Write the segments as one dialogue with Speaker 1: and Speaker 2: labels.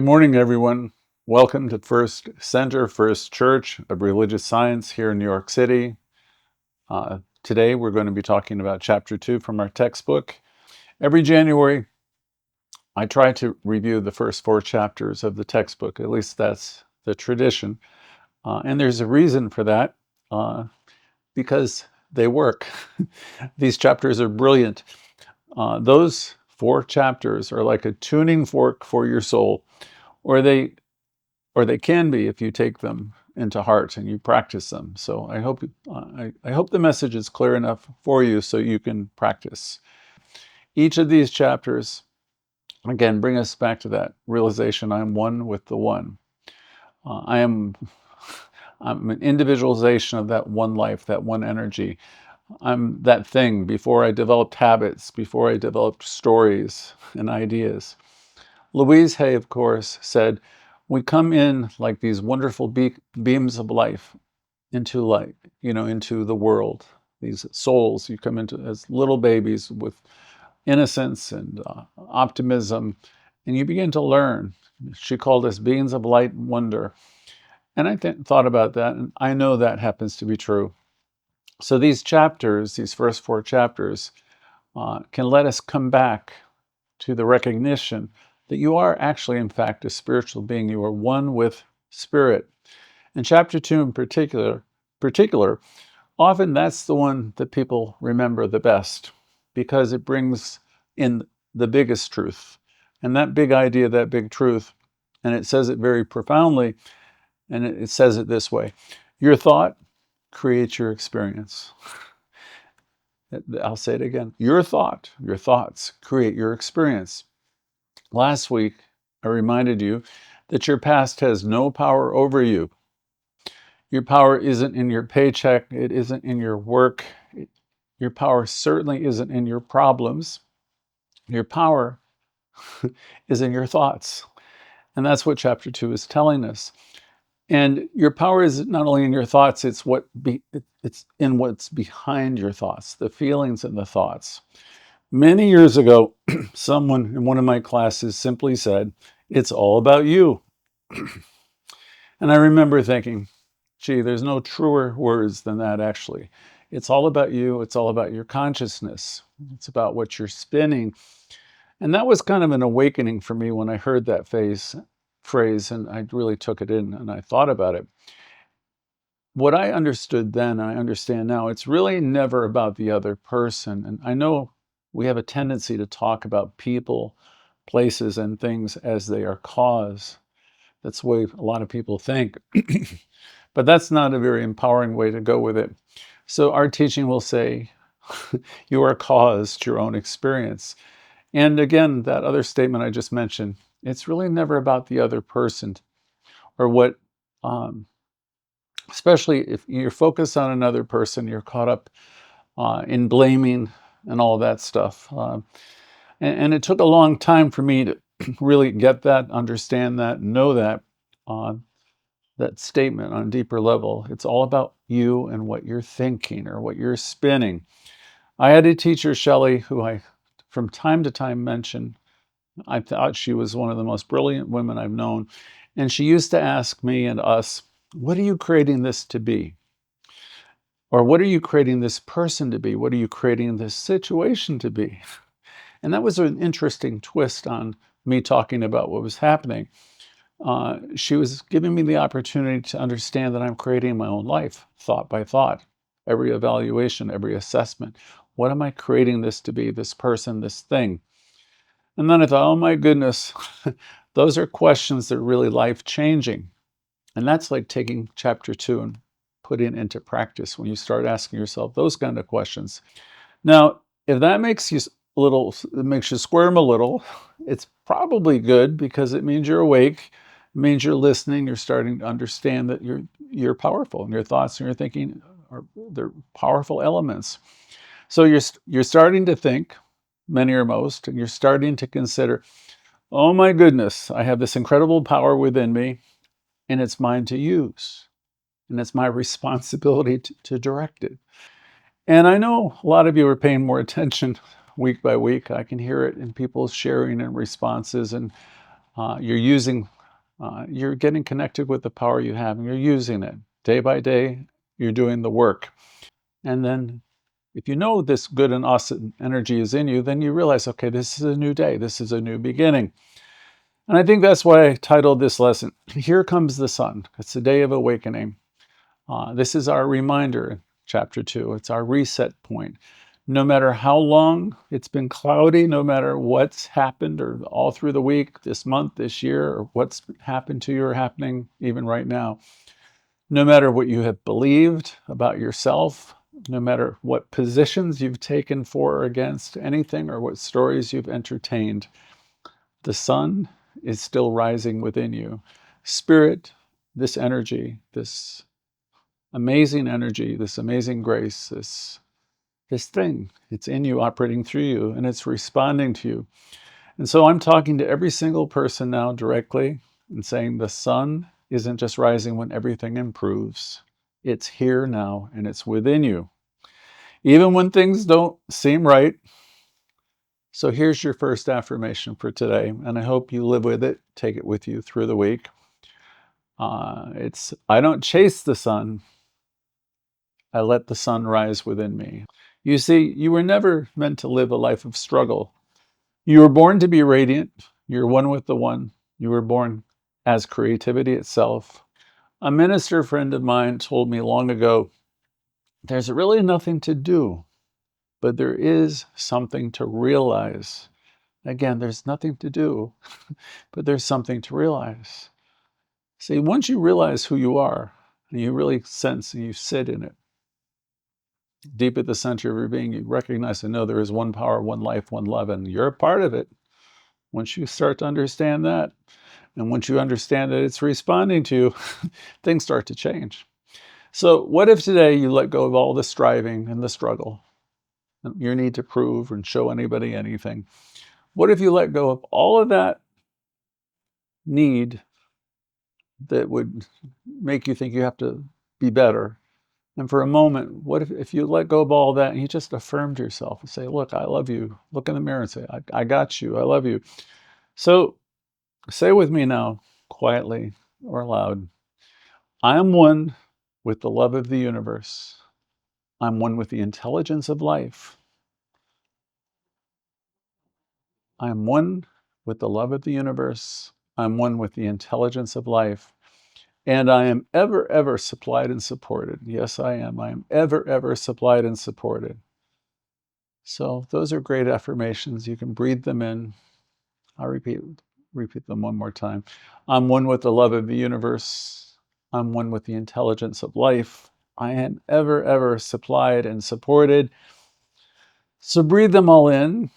Speaker 1: Good morning, everyone. Welcome to First Center, First Church of Religious Science here in New York City. Today, we're going to be talking about Chapter 2 from our textbook. Every January, I try to review the first 4 chapters of the textbook. At least that's the tradition. And there's a reason for that, because they work. These chapters are brilliant. Those 4 chapters are like a tuning fork for your soul, or they can be if you take them into heart and you practice them. So I hope the message is clear enough for you so you can practice. Each of these chapters, again, bring us back to that realization: I am one with the one. I'm an individualization of that one life, that one energy. I'm that thing before I developed habits, before I developed stories and ideas. Louise Hay, of course, said, we come in like these wonderful beams of life into light, into the world. These souls, you come into as little babies with innocence and optimism, and you begin to learn. She called us beings of light and wonder. And I thought about that, and I know that happens to be true. So these chapters, these first 4 chapters, can let us come back to the recognition that you are actually, in fact, a spiritual being. You are one with spirit. And chapter 2 in particular, often that's the one that people remember the best because it brings in the biggest truth. And that big idea, that big truth, and it says it very profoundly, and it says it this way: your thought creates your experience. I'll say it again. Your thoughts create your experience. Last week, I reminded you that your past has no power over you. Your power isn't in your paycheck. It isn't in your work. Your power certainly isn't in your problems. Your power is in your thoughts. And that's what chapter 2 is telling us. And your power is not only in your thoughts, it's in what's behind your thoughts, the feelings and the thoughts. Many years ago, someone in one of my classes simply said, "It's all about you." And I remember thinking, gee, there's no truer words than that, actually. It's all about you. It's all about your consciousness. It's about what you're spinning. And that was kind of an awakening for me when I heard that phrase, and I really took it in and I thought about it. What I understood then, I understand now, it's really never about the other person. And I know we have a tendency to talk about people, places, and things as they are cause. That's the way a lot of people think. But that's not a very empowering way to go with it. So our teaching will say, you are caused your own experience. And again, that other statement I just mentioned, it's really never about the other person or what, especially if you're focused on another person, you're caught up in blaming and all that stuff. And it took a long time for me to really get that, understand that, know that. That statement on a deeper level. It's all about you and what you're thinking or what you're spinning. I had a teacher, Shelley, who I from time to time mention. I thought she was one of the most brilliant women I've known. And she used to ask me and us, what are you creating this to be? Or what are you creating this person to be? What are you creating this situation to be? And that was an interesting twist on me talking about what was happening. She was giving me the opportunity to understand that I'm creating my own life, thought by thought, every evaluation, every assessment. What am I creating this to be, this person, this thing? And then I thought, oh my goodness, those are questions that are really life-changing. And that's like taking chapter 2 and putting it into practice when you start asking yourself those kind of questions. Now, if that makes you it makes you squirm a little, it's probably good because it means you're awake. It means you're listening. You're starting to understand that you're powerful, and your thoughts and your thinking they're powerful elements. So you're starting to think, many or most, and you're starting to consider, oh my goodness, I have this incredible power within me, and it's mine to use, and it's my responsibility to direct it. And I know a lot of you are paying more attention week by week. I can hear it in people's sharing and responses. And You're getting connected with the power you have, and you're using it. Day by day, you're doing the work. And then if you know this good and awesome energy is in you, then you realize, okay, this is a new day. This is a new beginning. And I think that's why I titled this lesson, Here Comes the Sun. It's the day of awakening. This is our reminder, chapter 2. It's our reset point. No matter how long it's been cloudy, no matter what's happened or all through the week, this month, this year, or what's happened to you or happening even right now, no matter what you have believed about yourself, no matter what positions you've taken for or against anything or what stories you've entertained, the sun is still rising within you. Spirit, this energy, this amazing energy, this amazing grace, this thing, it's in you, operating through you, and it's responding to you. And so I'm talking to every single person now directly and saying the sun isn't just rising when everything improves. It's here now, and it's within you. Even when things don't seem right. So here's your first affirmation for today, and I hope you live with it, take it with you through the week. I don't chase the sun, I let the sun rise within me. You see, you were never meant to live a life of struggle. You were born to be radiant. You're one with the one. You were born as creativity itself. A minister friend of mine told me long ago, there's really nothing to do, but there is something to realize. Again, there's nothing to do, but there's something to realize. See, once you realize who you are, and you really sense and you sit in it, deep at the center of your being, you recognize and know there is one power, one life, one love, and you're a part of it. Once you start to understand that, and once you understand that it's responding to you, things start to change. So what if today you let go of all the striving and the struggle, and your need to prove and show anybody anything? What if you let go of all of that need that would make you think you have to be better? And for a moment, what if you let go of all that and you just affirmed yourself and say, look, I love you. Look in the mirror and say, I got you. I love you. So say with me now, quietly or loud, I am one with the love of the universe. I'm one with the intelligence of life. I am one with the love of the universe. I'm one with the intelligence of life. And I am ever, ever supplied and supported. Yes, I am. I am ever, ever supplied and supported. So those are great affirmations. You can breathe them in. I'll repeat them one more time. I'm one with the love of the universe. I'm one with the intelligence of life. I am ever, ever supplied and supported. So breathe them all in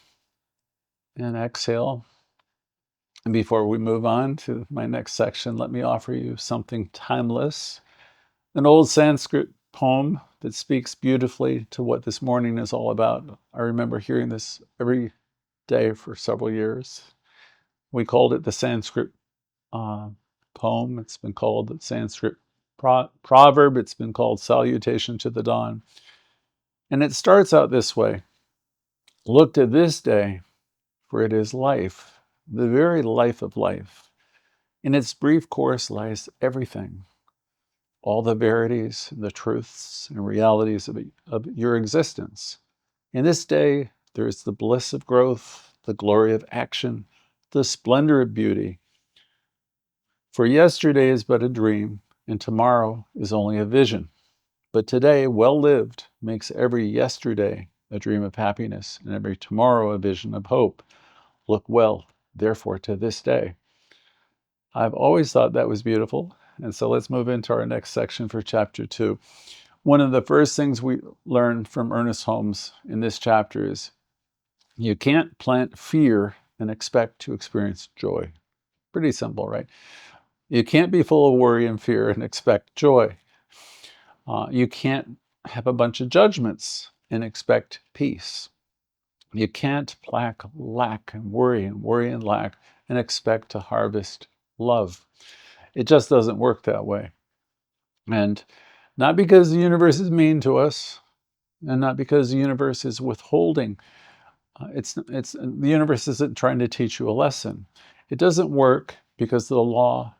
Speaker 1: and exhale. And before we move on to my next section, let me offer you something timeless, an old Sanskrit poem that speaks beautifully to what this morning is all about. I remember hearing this every day for several years. We called it the Sanskrit poem. It's been called the Sanskrit proverb. It's been called Salutation to the Dawn. And it starts out this way. Look to this day, for it is life, the very life of life. In its brief course lies everything, all the verities, the truths, and realities of your existence. In this day, there is the bliss of growth, the glory of action, the splendor of beauty. For yesterday is but a dream, and tomorrow is only a vision. But today, well lived, makes every yesterday a dream of happiness, and every tomorrow a vision of hope. Look well, therefore, to this day. I've always thought that was beautiful. And so let's move into our next section for chapter 2. One of the first things we learn from Ernest Holmes in this chapter is you can't plant fear and expect to experience joy. Pretty simple, right? You can't be full of worry and fear and expect joy. You can't have a bunch of judgments and expect peace. You can't lack and worry and lack and expect to harvest love. It just doesn't work that way. And not because the universe is mean to us, and not because the universe is withholding. The universe isn't trying to teach you a lesson. It doesn't work because the law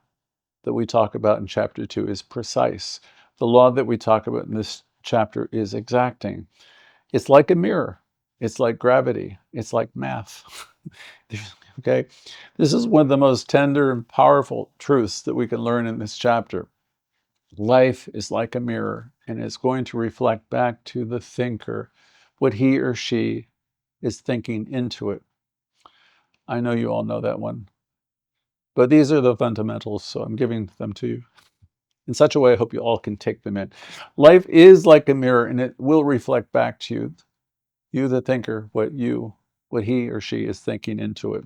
Speaker 1: that we talk about in chapter 2 is precise. The law that we talk about in this chapter is exacting. It's like a mirror. It's like gravity. It's like math. Okay? This is one of the most tender and powerful truths that we can learn in this chapter. Life is like a mirror, and it's going to reflect back to the thinker what he or she is thinking into it. I know you all know that one. But these are the fundamentals, so I'm giving them to you in such a way I hope you all can take them in. Life is like a mirror, and it will reflect back to you the thinker, what he or she is thinking into it.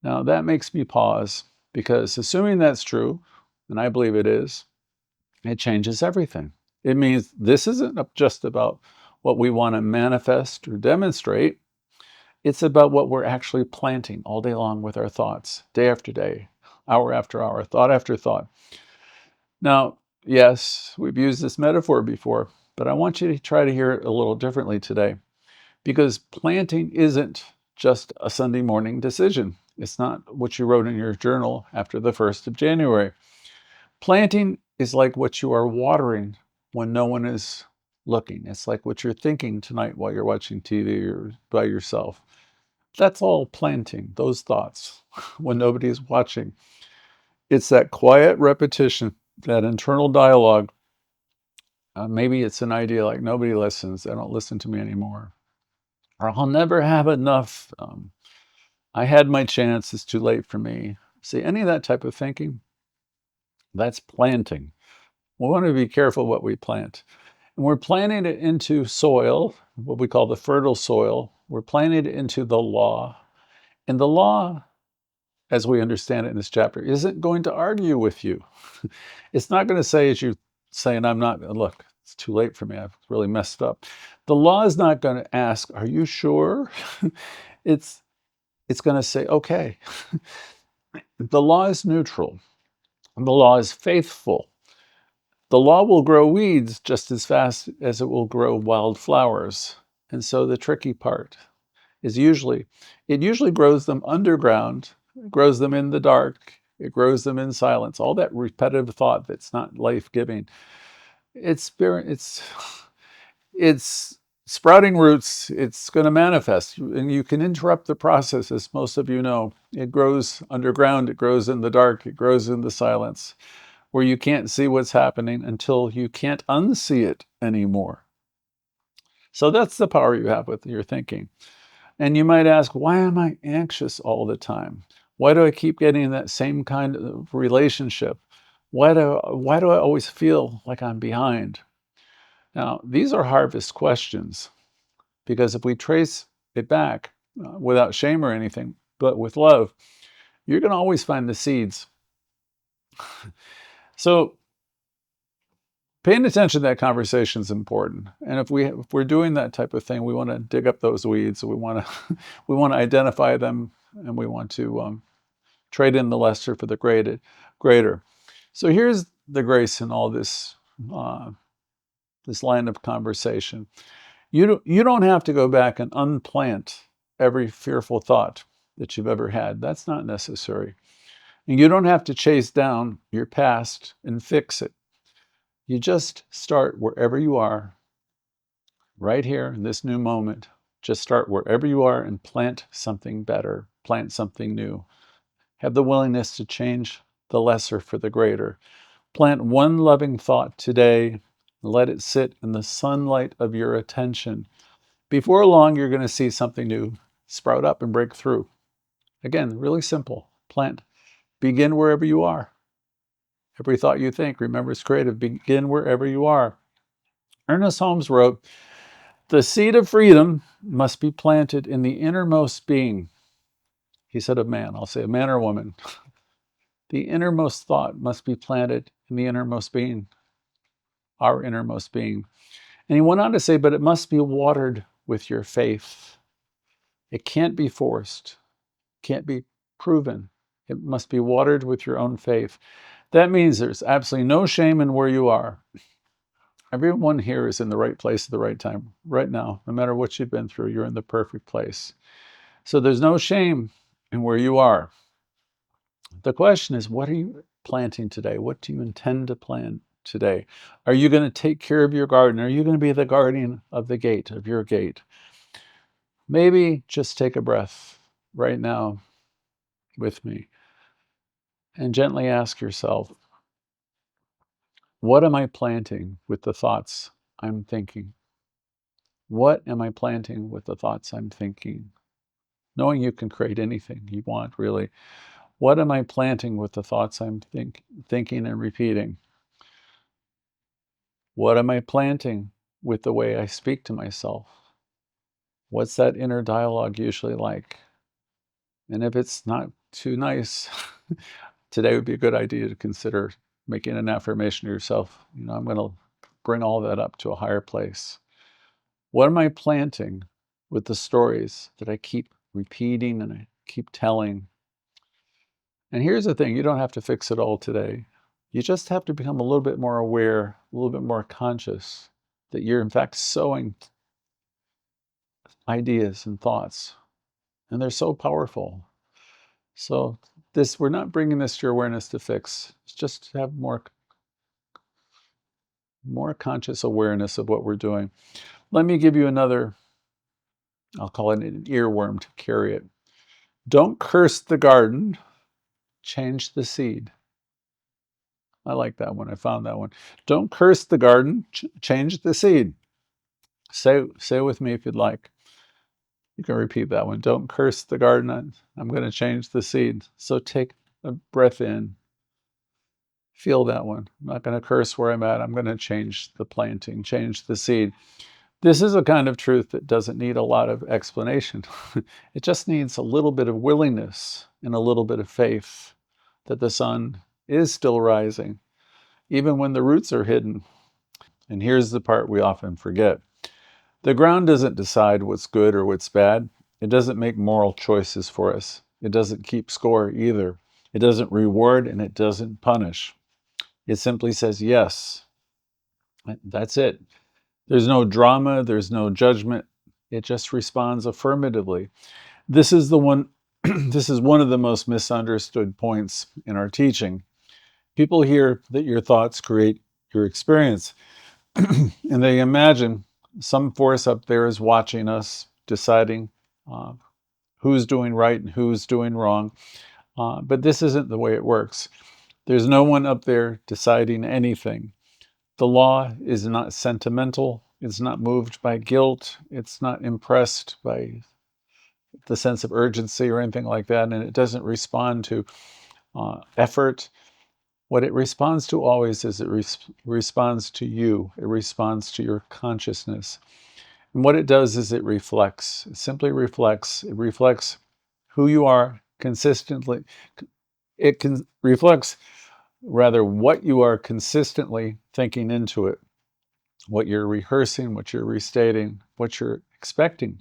Speaker 1: Now, that makes me pause, because assuming that's true, and I believe it is, it changes everything. It means this isn't just about what we want to manifest or demonstrate. It's about what we're actually planting all day long with our thoughts, day after day, hour after hour, thought after thought. Now, yes, we've used this metaphor before, but I want you to try to hear it a little differently today, because planting isn't just a Sunday morning decision. It's not what you wrote in your journal after the 1st of January. Planting is like what you are watering when no one is looking. It's like what you're thinking tonight while you're watching TV or by yourself. That's all planting, those thoughts, when nobody's watching. It's that quiet repetition, that internal dialogue. Maybe it's an idea like, nobody listens, they don't listen to me anymore. Or I'll never have enough. I had my chance, it's too late for me. See, any of that type of thinking, that's planting. We want to be careful what we plant. And we're planting it into soil, what we call the fertile soil. We're planting it into the law. And the law, as we understand it in this chapter, isn't going to argue with you. It's not going to say, as you saying, I'm not, look, it's too late for me, I've really messed up. The law is not going to ask, are you sure? it's going to say, okay. The law is neutral. The law is faithful. The law will grow weeds just as fast as it will grow wildflowers. And so the tricky part is it usually grows them underground, it grows them in the dark, it grows them in silence. All that repetitive thought that's not life-giving. It's sprouting roots. It's going to manifest, and you can interrupt the process, as most of you know. It grows underground, it grows in the dark, it grows in the silence, where you can't see what's happening until you can't unsee it anymore. So that's the power you have with your thinking. And you might ask, why am I anxious all the time? Why do I keep getting that same kind of relationship? Why do I always feel like I'm behind? Now, these are harvest questions, because if we trace it back without shame or anything, but with love, you're going to always find the seeds. So paying attention to that conversation is important. And if we're doing that type of thing, we want to dig up those weeds. We want to we want to identify them, and we want to trade in the lesser for the greater. So here's the grace in all this this line of conversation. You don't have to go back and unplant every fearful thought that you've ever had. That's not necessary. And you don't have to chase down your past and fix it. You just start wherever you are, right here in this new moment. Just start wherever you are and plant something better, plant something new. Have the willingness to change the lesser for the greater. Plant one loving thought today. Let it sit in the sunlight of your attention. Before long, you're going to see something new sprout up and break through. Again, really simple. Plant. Begin wherever you are. Every thought you think, remember, it's creative. Begin wherever you are. Ernest Holmes wrote, "The seed of freedom must be planted in the innermost being." He said of man. I'll say a man or woman. The innermost thought must be planted in the innermost being, our innermost being. And he went on to say, but it must be watered with your faith. It can't be forced, can't be proven. It must be watered with your own faith. That means there's absolutely no shame in where you are. Everyone here is in the right place at the right time. Right now, no matter what you've been through, you're in the perfect place. So there's no shame and where you are. The question is, what are you planting today? What do you intend to plant today? Are you going to take care of your garden? Are you going to be the guardian of the gate, of your gate? Maybe just take a breath right now with me and gently ask yourself, what am I planting with the thoughts I'm thinking? What am I planting with the thoughts I'm thinking? Knowing you can create anything you want, really. What am I planting with the thoughts I'm thinking and repeating? What am I planting with the way I speak to myself? What's that inner dialogue usually like? And if it's not too nice, today would be a good idea to consider making an affirmation to yourself. I'm going to bring all that up to a higher place. What am I planting with the stories that I keep repeating and I keep telling? And here's the thing, you don't have to fix it all today. You just have to become a little bit more aware, a little bit more conscious that you're in fact sowing ideas and thoughts, and they're so powerful. So we're not bringing this to your awareness to fix. It's just to have more conscious awareness of what we're doing. Let me give you another, I'll call it an earworm to carry it. Don't curse the garden, change the seed. I like that one. I found that one. Don't curse the garden, change the seed. Say it with me if you'd like. You can repeat that one. Don't curse the garden. I'm going to change the seed. So take a breath in. Feel that one. I'm not going to curse where I'm at. I'm going to change the planting, change the seed. This is a kind of truth that doesn't need a lot of explanation. It just needs a little bit of willingness and a little bit of faith that the sun is still rising, even when the roots are hidden. And here's the part we often forget. The ground doesn't decide what's good or what's bad. It doesn't make moral choices for us. It doesn't keep score either. It doesn't reward and it doesn't punish. It simply says yes. That's it. There's no drama, there's no judgment. It just responds affirmatively. This is one of the most misunderstood points in our teaching. People hear that your thoughts create your experience, and they imagine some force up there is watching us, deciding who's doing right and who's doing wrong. But this isn't the way it works. There's no one up there deciding anything. The law is not sentimental. It's not moved by guilt. It's not impressed by the sense of urgency or anything like that. And it doesn't respond to effort. What it responds to always is it responds to you. It responds to your consciousness. And what it does is it reflects. It simply reflects. It reflects who you are consistently. It reflects, rather, what you are consistently thinking into it, what you're rehearsing, what you're restating, what you're expecting,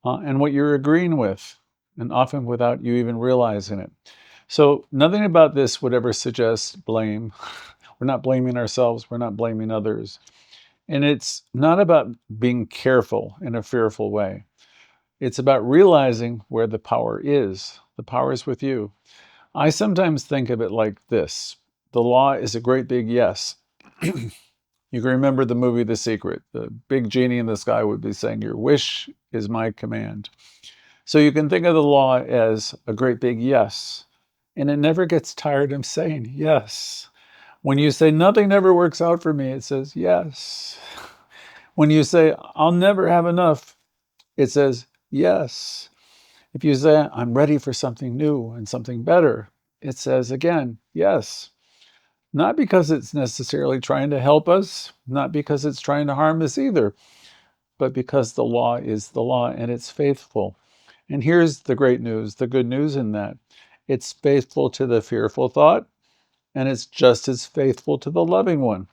Speaker 1: and what you're agreeing with, and often without you even realizing it. So nothing about this would ever suggest blame. We're not blaming ourselves. We're not blaming others. And it's not about being careful in a fearful way. It's about realizing where the power is. The power is with you. I sometimes think of it like this. The law is a great big yes. You can remember the movie The Secret. The big genie in the sky would be saying, your wish is my command. So you can think of the law as a great big yes. And it never gets tired of saying yes. When you say nothing ever works out for me, it says yes. When you say I'll never have enough, it says yes. If you say I'm ready for something new and something better, it says again yes. Not because it's necessarily trying to help us, not because it's trying to harm us either, but because the law is the law and it's faithful. And here's the great news, the good news in that. It's faithful to the fearful thought, and it's just as faithful to the loving one.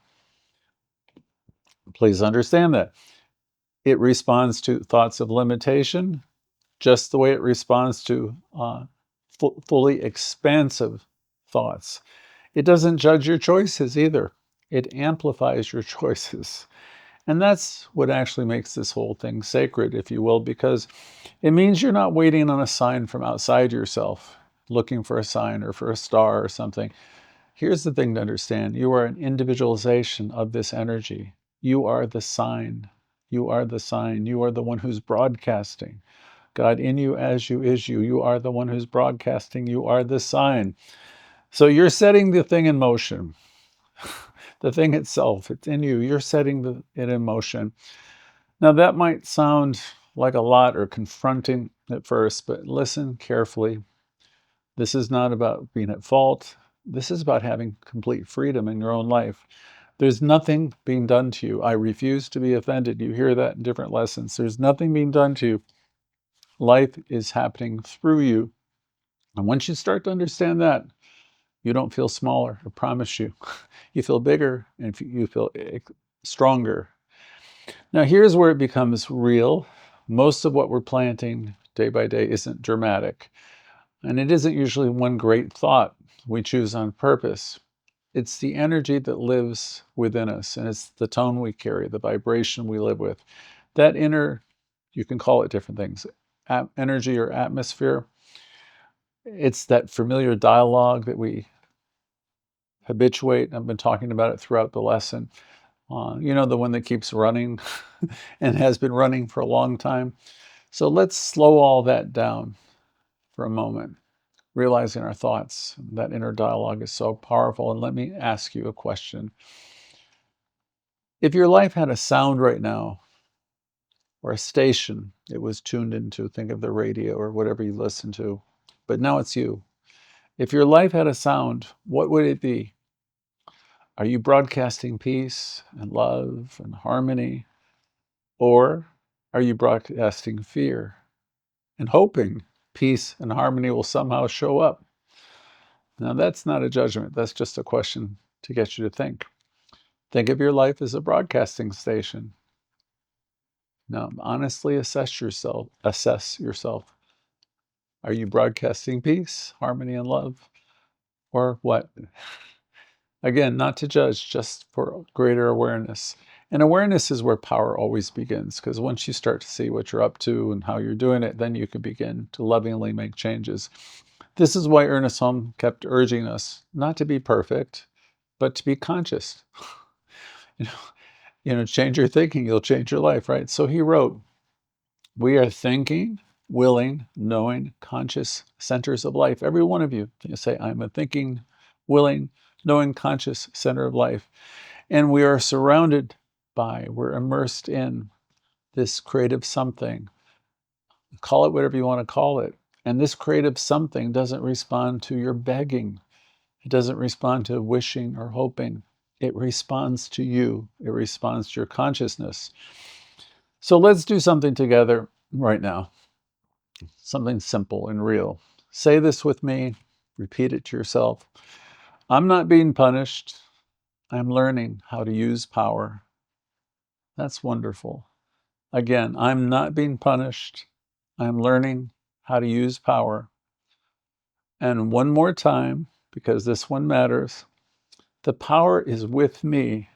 Speaker 1: Please understand that. It responds to thoughts of limitation just the way it responds to fully expansive thoughts. It doesn't judge your choices either. It amplifies your choices. And that's what actually makes this whole thing sacred, if you will, because it means you're not waiting on a sign from outside yourself, looking for a sign or for a star or something. Here's the thing to understand. You are an individualization of this energy. You are the sign. You are the sign. You are the one who's broadcasting. God in you, as you, is you. You are the one who's broadcasting. You are the sign. So you're setting the thing in motion. The thing itself, it's in you. You're setting it in motion. Now, that might sound like a lot or confronting at first, but listen carefully. This is not about being at fault. This is about having complete freedom in your own life. There's nothing being done to you. I refuse to be offended. You hear that in different lessons. There's nothing being done to you. Life is happening through you. And once you start to understand that, you don't feel smaller, I promise you. You feel bigger and you feel stronger. Now, here's where it becomes real. Most of what we're planting day by day isn't dramatic. And it isn't usually one great thought we choose on purpose. It's the energy that lives within us, and it's the tone we carry, the vibration we live with. That inner, you can call it different things, energy or atmosphere. It's that familiar dialogue that we habituate. I've been talking about it throughout the lesson. The one that keeps running and has been running for a long time. So let's slow all that down for a moment, realizing our thoughts. That inner dialogue is so powerful. And let me ask you a question. If your life had a sound right now, or a station it was tuned into, think of the radio or whatever you listen to, but now it's you. If your life had a sound, what would it be? Are you broadcasting peace and love and harmony? Or are you broadcasting fear and hoping peace and harmony will somehow show up? Now, that's not a judgment. That's just a question to get you to think. Think of your life as a broadcasting station. Now, honestly assess yourself. Are you broadcasting peace, harmony, and love? Or what? Again, not to judge, just for greater awareness. And awareness is where power always begins, because once you start to see what you're up to and how you're doing it, then you can begin to lovingly make changes. This is why Ernest Holmes kept urging us not to be perfect, but to be conscious. you know, change your thinking, you'll change your life, right? So he wrote, we are thinking, willing, knowing, conscious centers of life. Every one of you, you say, I'm a thinking, willing, knowing, conscious center of life. And we are surrounded by, we're immersed in this creative something. Call it whatever you want to call it. And this creative something doesn't respond to your begging. It doesn't respond to wishing or hoping. It responds to you. It responds to your consciousness. So let's do something together right now. Something simple and real. Say this with me. Repeat it to yourself. I'm not being punished. I'm learning how to use power. That's wonderful. Again, I'm not being punished. I'm learning how to use power. And one more time, because this one matters, the power is with me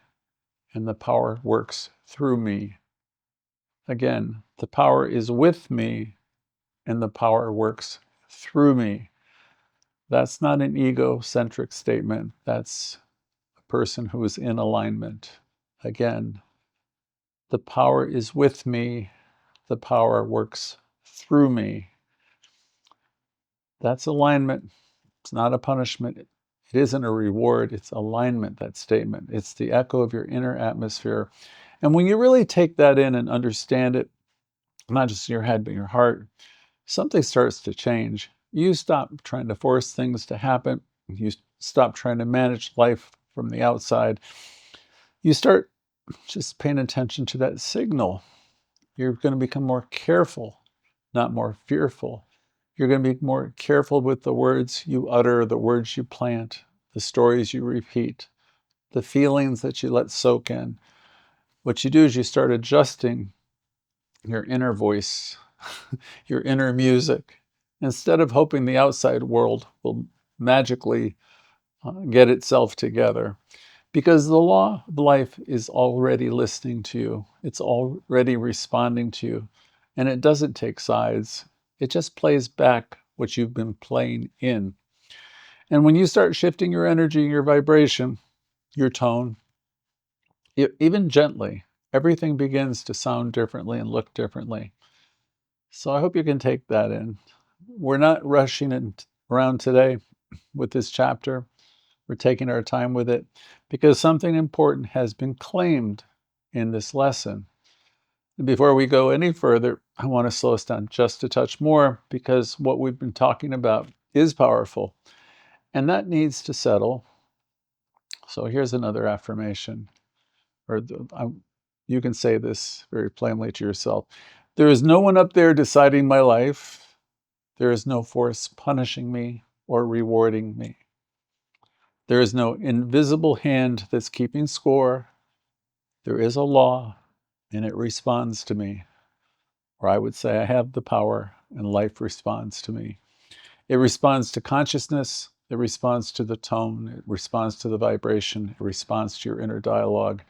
Speaker 1: and the power works through me. Again, the power is with me and the power works through me. That's not an egocentric statement. That's a person who is in alignment. Again, the power is with me. The power works through me. That's alignment. It's not a punishment. It isn't a reward. It's alignment, that statement. It's the echo of your inner atmosphere. And when you really take that in and understand it, not just in your head, but in your heart, something starts to change. You stop trying to force things to happen. You stop trying to manage life from the outside. You start just paying attention to that signal. You're going to become more careful, not more fearful. You're going to be more careful with the words you utter, the words you plant, the stories you repeat, the feelings that you let soak in. What you do is you start adjusting your inner voice, your inner music, instead of hoping the outside world will magically get itself together. Because the law of life is already listening to you. It's already responding to you. And it doesn't take sides. It just plays back what you've been playing in. And when you start shifting your energy, your vibration, your tone, even gently, everything begins to sound differently and look differently. So I hope you can take that in. We're not rushing around today with this chapter. We're taking our time with it because something important has been claimed in this lesson. And before we go any further, I want to slow us down just a touch more because what we've been talking about is powerful and that needs to settle. So here's another affirmation, you can say this very plainly to yourself. There is no one up there deciding my life. There is no force punishing me or rewarding me. There is no invisible hand that's keeping score. There is a law, and it responds to me. Or I would say I have the power, and life responds to me. It responds to consciousness. It responds to the tone. It responds to the vibration. It responds to your inner dialogue.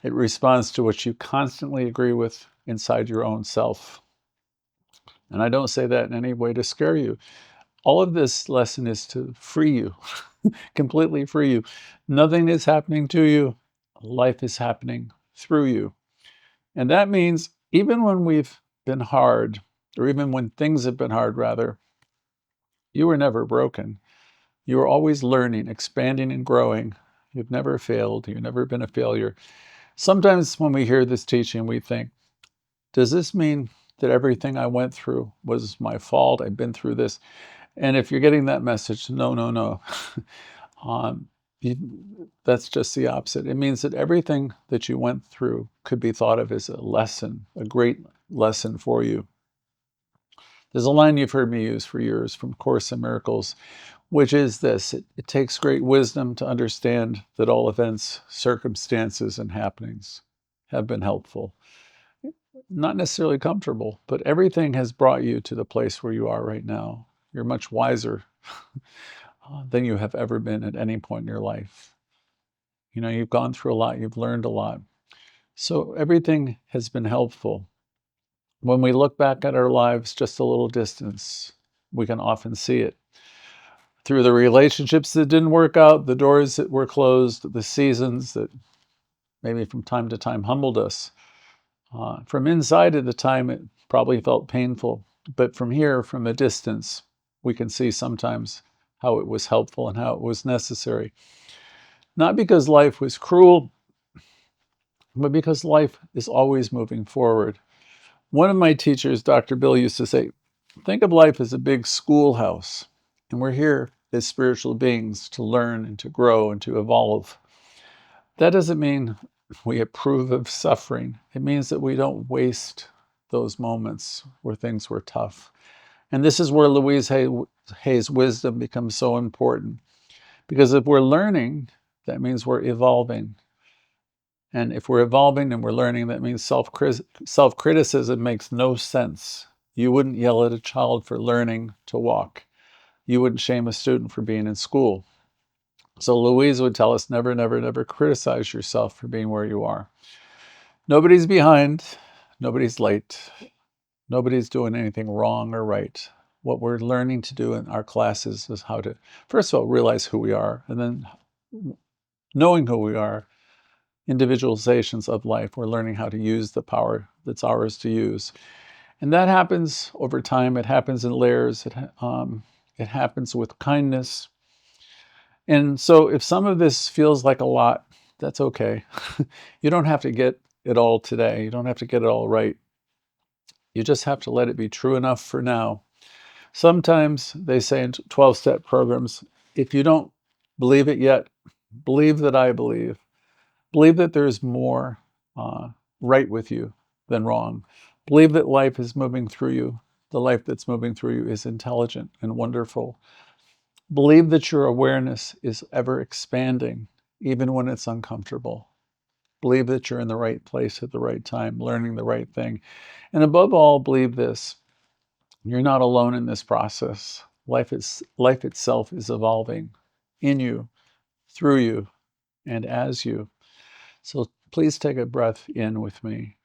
Speaker 1: It responds to what you constantly agree with inside your own self. And I don't say that in any way to scare you. All of this lesson is to free you, completely free you. Nothing is happening to you. Life is happening through you. And that means even when we've been hard, or even when things have been hard, rather, you were never broken. You were always learning, expanding, and growing. You've never failed. You've never been a failure. Sometimes when we hear this teaching, we think, does this mean that everything I went through was my fault? I've been through this. And if you're getting that message, no, no, no. um, that's just the opposite. It means that everything that you went through could be thought of as a lesson, a great lesson for you. There's a line you've heard me use for years from Course in Miracles, which is this: it takes great wisdom to understand that all events, circumstances, and happenings have been helpful. Not necessarily comfortable, but everything has brought you to the place where you are right now. You're much wiser than you have ever been at any point in your life. You know, you've gone through a lot, you've learned a lot. So everything has been helpful. When we look back at our lives just a little distance, we can often see it. Through the relationships that didn't work out, the doors that were closed, the seasons that maybe from time to time humbled us. From inside at the time, it probably felt painful. But from here, from a distance, we can see sometimes how it was helpful and how it was necessary. Not because life was cruel, but because life is always moving forward. One of my teachers, Dr. Bill, used to say, think of life as a big schoolhouse, and we're here as spiritual beings to learn and to grow and to evolve. That doesn't mean we approve of suffering. It means that we don't waste those moments where things were tough. And this is where Louise Hay's wisdom becomes so important. Because if we're learning, that means we're evolving. And if we're evolving and we're learning, that means self-criticism makes no sense. You wouldn't yell at a child for learning to walk. You wouldn't shame a student for being in school. So Louise would tell us, never, never, never criticize yourself for being where you are. Nobody's behind. Nobody's late. Nobody's doing anything wrong or right. What we're learning to do in our classes is how to, first of all, realize who we are, and then knowing who we are, individualizations of life, we're learning how to use the power that's ours to use. And that happens over time. It happens in layers. It happens with kindness. And so if some of this feels like a lot, that's okay. You don't have to get it all today. You don't have to get it all right. You just have to let it be true enough for now. Sometimes they say in 12-step programs, if you don't believe it yet, believe that I believe. Believe that there's more right with you than wrong. Believe that life is moving through you. The life that's moving through you is intelligent and wonderful. Believe that your awareness is ever expanding, even when it's uncomfortable. Believe that you're in the right place at the right time, learning the right thing. And above all, believe this: you're not alone in this process. Life itself is evolving in you, through you, and as you. So please take a breath in with me.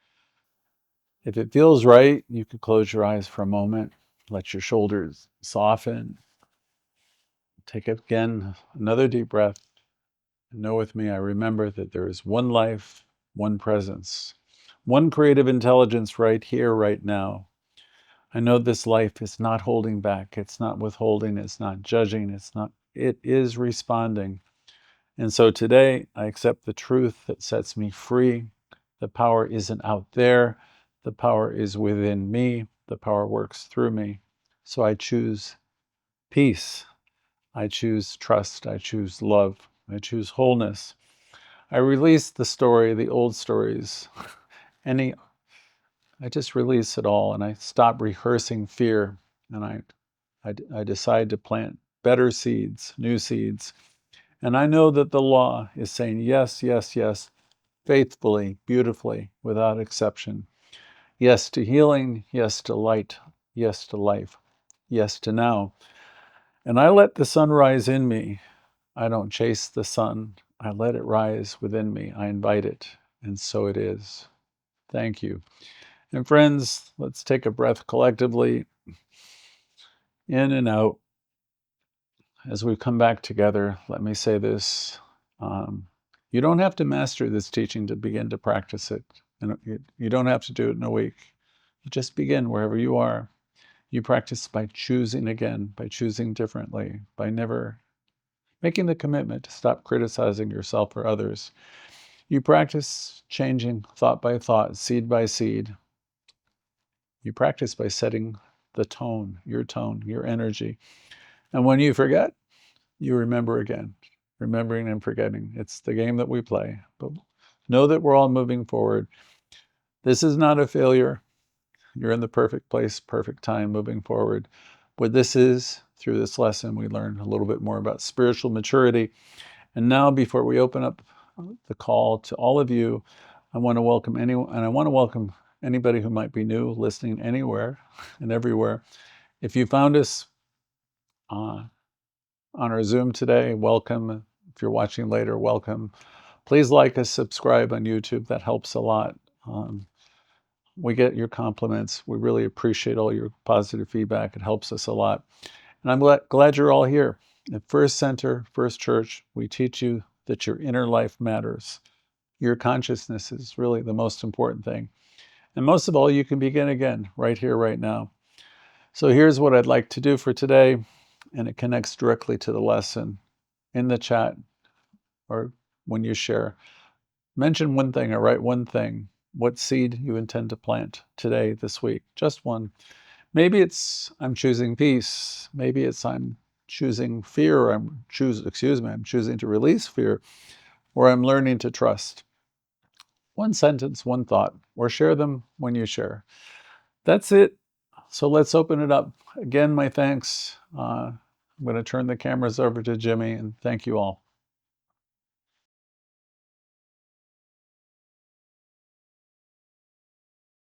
Speaker 1: If it feels right, you could close your eyes for a moment. Let your shoulders soften. Take again another deep breath. And know with me, I remember that there is one life, one presence, one creative intelligence right here, right now. I know this life is not holding back. It's not withholding. It's not judging. It is responding. And so today I accept the truth that sets me free. The power isn't out there. The power is within me. The power works through me. So I choose peace. I choose trust. I choose love. I choose wholeness. I release the story, the old stories. I just release it all and I stop rehearsing fear and I decide to plant better seeds, new seeds. And I know that the law is saying yes, yes, yes, faithfully, beautifully, without exception. Yes to healing, yes to light, yes to life, yes to now. And I let the sun rise in me. I don't chase the sun. I let it rise within me. I invite it. And so it is. Thank you. And friends, let's take a breath collectively, in and out. As we come back together, let me say this. Um, you don't have to master this teaching to begin to practice it. And you don't have to do it in a week. You just begin wherever you are. You practice by choosing again, by choosing differently, by never making the commitment to stop criticizing yourself or others. You practice changing thought by thought, seed by seed. You practice by setting the tone, your energy. And when you forget, you remember again. Remembering and forgetting. It's the game that we play. But know that we're all moving forward. This is not a failure. You're in the perfect place, perfect time moving forward. What this is, through this lesson, we learn a little bit more about spiritual maturity. And now, before we open up the call to all of you, I want to welcome anyone, and I want to welcome anybody who might be new, listening anywhere and everywhere. If you found us on our Zoom today, welcome. If you're watching later, welcome. Please like us, subscribe on YouTube. That helps a lot. We get your compliments. We really appreciate all your positive feedback. It helps us a lot. And I'm glad you're all here. At First Center, First Church, we teach you that your inner life matters. Your consciousness is really the most important thing. And most of all, you can begin again right here, right now. So here's what I'd like to do for today, and it connects directly to the lesson. In the chat or when you share, mention one thing or write one thing, what seed you intend to plant today, this week, just one. Maybe it's I'm choosing peace. Maybe it's I'm choosing fear, or I'm choosing to release fear, or I'm learning to trust. One sentence, one thought, or share them when you share. That's it. So let's open it up. Again, my thanks. I'm going to turn the cameras over to Jimmy, and thank you all.